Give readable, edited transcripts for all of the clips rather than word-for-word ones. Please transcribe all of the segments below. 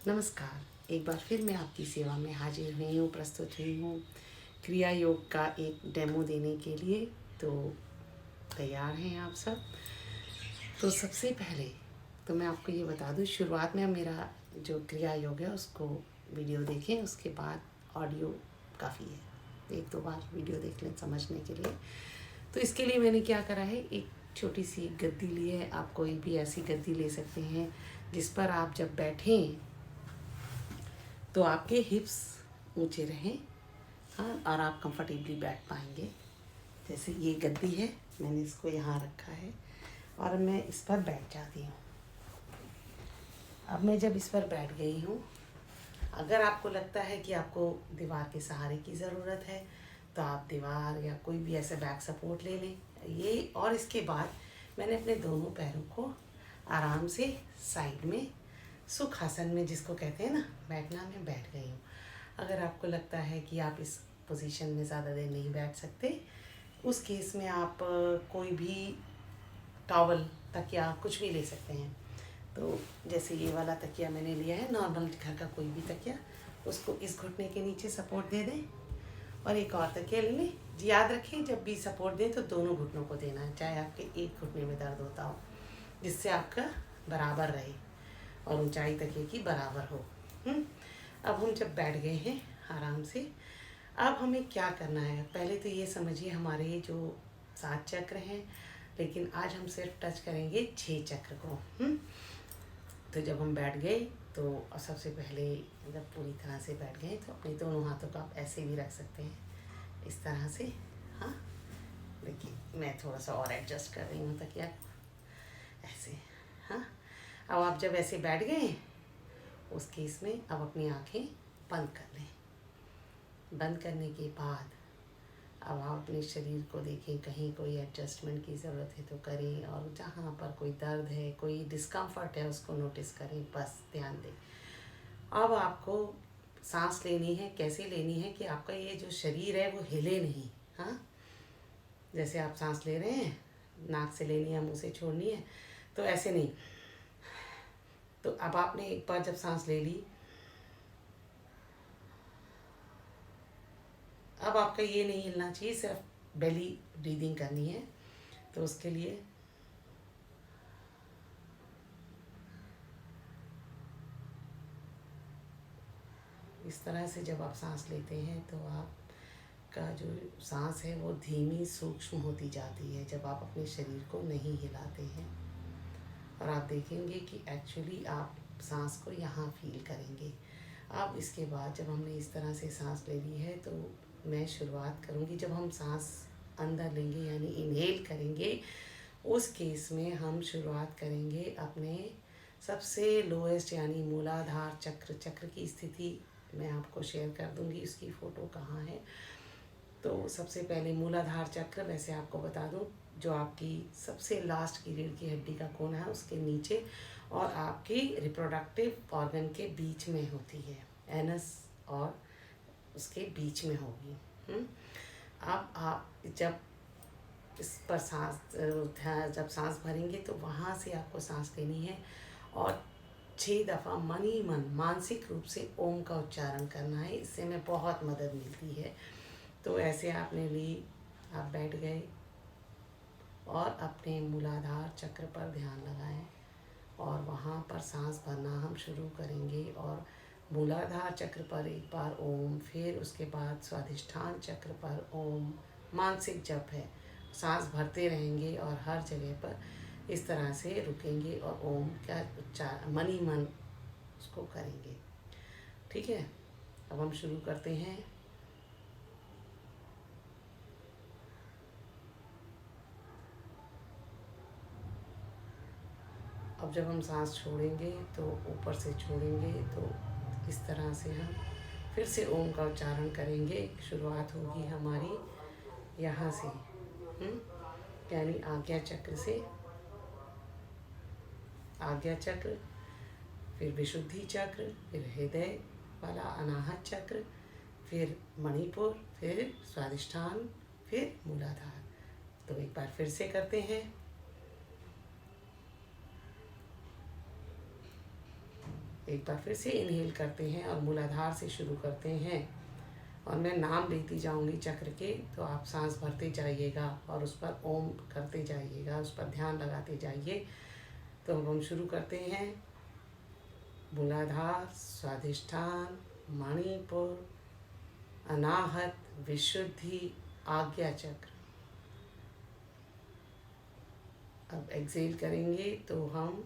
नमस्कार। एक बार फिर मैं आपकी सेवा में हाजिर हुई हूँ, प्रस्तुत हुई हूँ क्रिया योग का एक डेमो देने के लिए। तो तैयार हैं आप सब? तो सबसे पहले तो मैं आपको ये बता दूँ, शुरुआत में मेरा जो क्रिया योग है उसको वीडियो देखें, उसके बाद ऑडियो काफ़ी है, एक दो बार वीडियो देख लें समझने के लिए। तो इसके लिए मैंने क्या करा है, एक छोटी सी गद्दी ली है। आप कोई भी ऐसी गद्दी ले सकते हैं जिस पर आप जब बैठें तो आपके हिप्स ऊंचे रहें, हाँ, और आप कंफर्टेबली बैठ पाएंगे। जैसे ये गद्दी है, मैंने इसको यहाँ रखा है और मैं इस पर बैठ जाती हूँ। अब मैं जब इस पर बैठ गई हूँ, अगर आपको लगता है कि आपको दीवार के सहारे की ज़रूरत है तो आप दीवार या कोई भी ऐसा बैक सपोर्ट ले लें। ये और इसके बाद मैंने अपने दोनों पैरों को आराम से साइड में सुखासन में, जिसको कहते हैं ना बैठना, में बैठ गई हूँ। अगर आपको लगता है कि आप इस पोजीशन में ज़्यादा देर नहीं बैठ सकते, उस केस में आप कोई भी टॉवल, तकिया, कुछ भी ले सकते हैं। तो जैसे ये वाला तकिया मैंने लिया है, नॉर्मल घर का कोई भी तकिया, उसको इस घुटने के नीचे सपोर्ट दे दें और एक और तकिया ले लें। याद रखें, जब भी सपोर्ट दें तो दोनों घुटनों को देना है, चाहे आपके एक घुटने में दर्द होता हो, जिससे आपका बराबर रहे और ऊंचाई तकिए की बराबर हो। अब हम जब बैठ गए हैं आराम से, अब हमें क्या करना है, पहले तो ये समझिए हमारे जो 7 चक्र हैं, लेकिन आज हम सिर्फ टच करेंगे 6 चक्र को। तो जब हम बैठ गए तो सबसे पहले जब पूरी तरह से बैठ गए तो अपने दोनों हाथों को आप ऐसे भी रख सकते हैं, इस तरह से। हाँ, देखिए मैं थोड़ा सा और एडजस्ट कर रही हूँ तकिया को, ऐसे। हाँ, अब आप जब ऐसे बैठ गए, उस केस में अब अपनी आँखें बंद कर लें। बंद करने के बाद अब आप अपने शरीर को देखें, कहीं कोई एडजस्टमेंट की ज़रूरत है तो करें, और जहाँ पर कोई दर्द है, कोई डिस्कम्फर्ट है, उसको नोटिस करें, बस ध्यान दें। अब आपको सांस लेनी है। कैसे लेनी है कि आपका ये जो शरीर है वो हिले नहीं। हाँ, जैसे आप सांस ले रहे हैं, नाक से लेनी है, मुंह से छोड़नी है, तो ऐसे नहीं। तो अब आपने एक बार जब सांस ले ली, अब आपका ये नहीं हिलना चाहिए, सिर्फ बेली ब्रीदिंग करनी है। तो उसके लिए इस तरह से जब आप सांस लेते हैं तो आपका जो सांस है वो धीमी सूक्ष्म होती जाती है जब आप अपने शरीर को नहीं हिलाते हैं। और आप देखेंगे कि एक्चुअली आप सांस को यहाँ फील करेंगे। अब इसके बाद जब हमने इस तरह से सांस ले ली है तो मैं शुरुआत करूँगी। जब हम सांस अंदर लेंगे यानी इनहेल करेंगे, उस केस में हम शुरुआत करेंगे अपने सबसे लोएस्ट यानी मूलाधार चक्र। चक्र की स्थिति मैं आपको शेयर कर दूंगी, उसकी फ़ोटो कहाँ है। तो सबसे पहले मूलाधार चक्र, वैसे आपको बता दूं, जो आपकी सबसे लास्ट की रीढ़ की हड्डी का कोना है उसके नीचे और आपकी रिप्रोडक्टिव ऑर्गन के बीच में होती है, एनस और उसके बीच में होगी। अब आप जब इस पर जब सांस भरेंगे तो वहाँ से आपको सांस लेनी है और 6 दफ़ा मन ही मन मानसिक रूप से ओम का उच्चारण करना है। इससे हमें बहुत मदद मिलती है। तो ऐसे आपने ली, आप बैठ गए और अपने मूलाधार चक्र पर ध्यान लगाएं और वहाँ पर सांस भरना हम शुरू करेंगे। और मूलाधार चक्र पर एक बार ओम, फिर उसके बाद स्वाधिष्ठान चक्र पर ओम, मानसिक जप है, सांस भरते रहेंगे और हर जगह पर इस तरह से रुकेंगे और ओम का उच्चारण मन ही मन उसको करेंगे। ठीक है, अब हम शुरू करते हैं। अब जब हम सांस छोड़ेंगे तो ऊपर से छोड़ेंगे, तो इस तरह से हम फिर से ओम का उच्चारण करेंगे। शुरुआत होगी हमारी यहाँ से, यानी आज्ञा चक्र से। आज्ञा चक्र, फिर विशुद्धि चक्र, फिर हृदय वाला अनाहत चक्र, फिर मणिपुर, फिर स्वादिष्ठान, फिर मूलाधार। तो एक बार फिर से करते हैं। एक बार फिर से इनहेल करते हैं और मूलाधार से शुरू करते हैं और मैं नाम लेती जाऊंगी चक्र के, तो आप सांस भरते जाइएगा और उस पर ओम करते जाइएगा, उस पर ध्यान लगाते जाइए। तो अब हम शुरू करते हैं। मूलाधार, स्वाधिष्ठान, मणिपुर, अनाहत, विशुद्धि, आज्ञा चक्र। अब एक्सेल करेंगे तो हम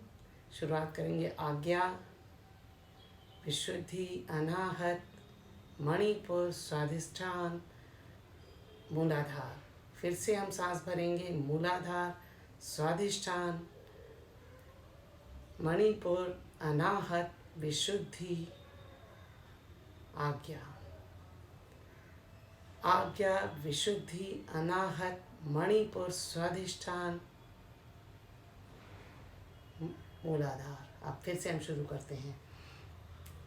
शुरुआत करेंगे आज्ञा, विशुद्धि, अनाहत, मणिपुर, स्वाधिष्ठान, मूलाधार। फिर से हम सांस भरेंगे। मूलाधार, स्वाधिष्ठान, मणिपुर, अनाहत, विशुद्धि, आज्ञा। आज्ञा, विशुद्धि, अनाहत, मणिपुर, स्वाधिष्ठान, मूलाधार। अब फिर से हम शुरू करते हैं।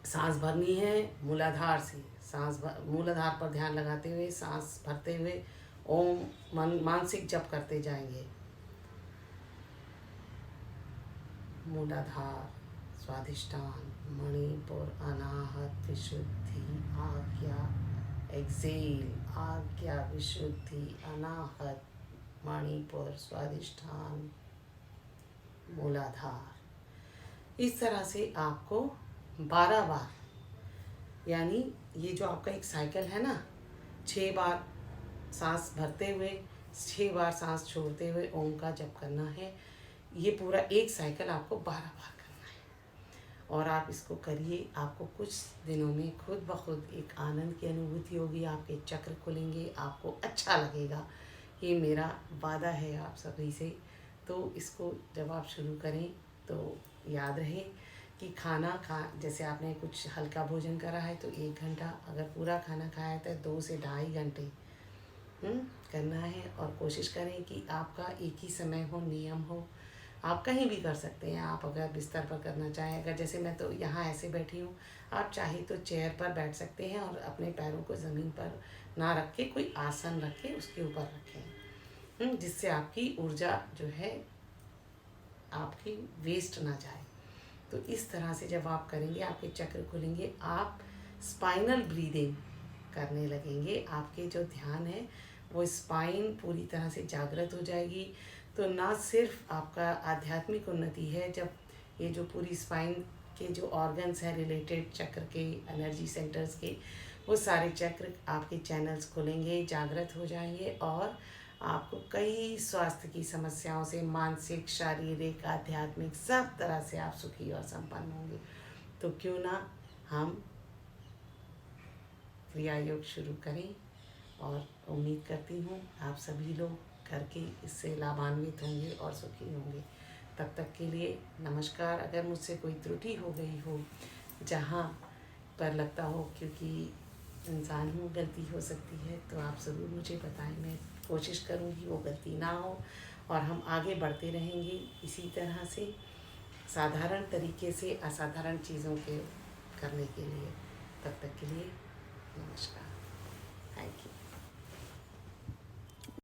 सांस भरनी है मूलाधार से। मूलाधार पर ध्यान लगाते हुए सांस भरते हुए ओम मानसिक जप करते जाएंगे। मूलाधार, स्वाधिष्ठान, मणिपुर, अनाहत, विशुद्धि, आज्ञा। एक्सेल, आज्ञा, विशुद्धि, अनाहत, मणिपुर, स्वाधिष्ठान, मूलाधार। इस तरह से आपको 12 बार, यानी ये जो आपका एक साइकिल है ना, 6 बार सांस भरते हुए 6 बार सांस छोड़ते हुए ओम का जप करना है। ये पूरा एक साइकिल आपको 12 बार करना है और आप इसको करिए। आपको कुछ दिनों में खुद ब खुद एक आनंद की अनुभूति होगी, आपके चक्र खुलेंगे, आपको अच्छा लगेगा। ये मेरा वादा है आप सभी से। तो इसको जब आप शुरू करें तो याद रहे कि जैसे आपने कुछ हल्का भोजन करा है तो 1 घंटा, अगर पूरा खाना खाया है तो 2 से ढाई घंटे करना है। और कोशिश करें कि आपका एक ही समय हो, नियम हो। आप कहीं भी कर सकते हैं। आप अगर बिस्तर पर करना चाहें, अगर जैसे मैं तो यहाँ ऐसे बैठी हूँ, आप चाहे तो चेयर पर बैठ सकते हैं और अपने पैरों को ज़मीन पर ना रख के कोई आसन रख के उसके ऊपर रखें, जिससे आपकी ऊर्जा जो है आपकी वेस्ट ना जाए। तो इस तरह से जब आप करेंगे आपके चक्र खुलेंगे, आप स्पाइनल ब्रीदिंग करने लगेंगे। आपके जो ध्यान है वो स्पाइन पूरी तरह से जागृत हो जाएगी। तो ना सिर्फ आपका आध्यात्मिक उन्नति है, जब ये जो पूरी स्पाइन के जो ऑर्गन्स हैं रिलेटेड चक्र के, एनर्जी सेंटर्स के, वो सारे चक्र आपके चैनल्स खुलेंगे, जागृत हो जाएंगे और आपको कई स्वास्थ्य की समस्याओं से, मानसिक, शारीरिक, आध्यात्मिक, सब तरह से आप सुखी और संपन्न होंगे। तो क्यों ना हम क्रिया योग शुरू करें और उम्मीद करती हूँ आप सभी लोग करके इससे लाभान्वित होंगे और सुखी होंगे। तब तक के लिए नमस्कार। अगर मुझसे कोई त्रुटि हो गई हो, जहाँ पर लगता हो, क्योंकि इंसान हूँ, गलती हो सकती है, तो आप ज़रूर मुझे बताएं। मैं कोशिश करूँगी वो गलती ना हो और हम आगे बढ़ते रहेंगे इसी तरह से, साधारण तरीके से असाधारण चीज़ों के करने के लिए। तब तक के लिए नमस्कार। Thank you.